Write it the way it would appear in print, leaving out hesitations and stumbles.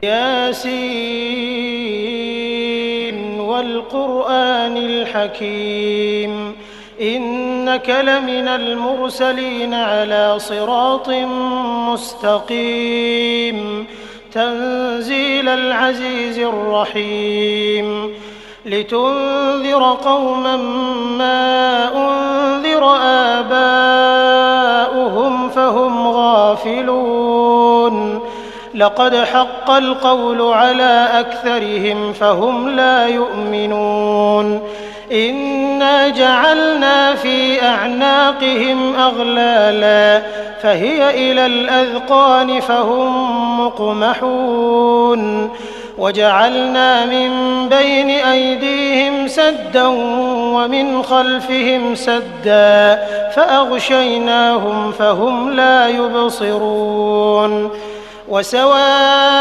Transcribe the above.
ياسين والقرآن الحكيم إنك لمن المرسلين على صراط مستقيم تنزيل العزيز الرحيم لتنذر قوما ما أنذر آباؤهم فهم غافلون لقد حق القول على أكثرهم فهم لا يؤمنون إنا جعلنا في أعناقهم أغلالا فهي إلى الأذقان فهم مقمحون وجعلنا من بين أيديهم سدا ومن خلفهم سدا فأغشيناهم فهم لا يبصرون وسواء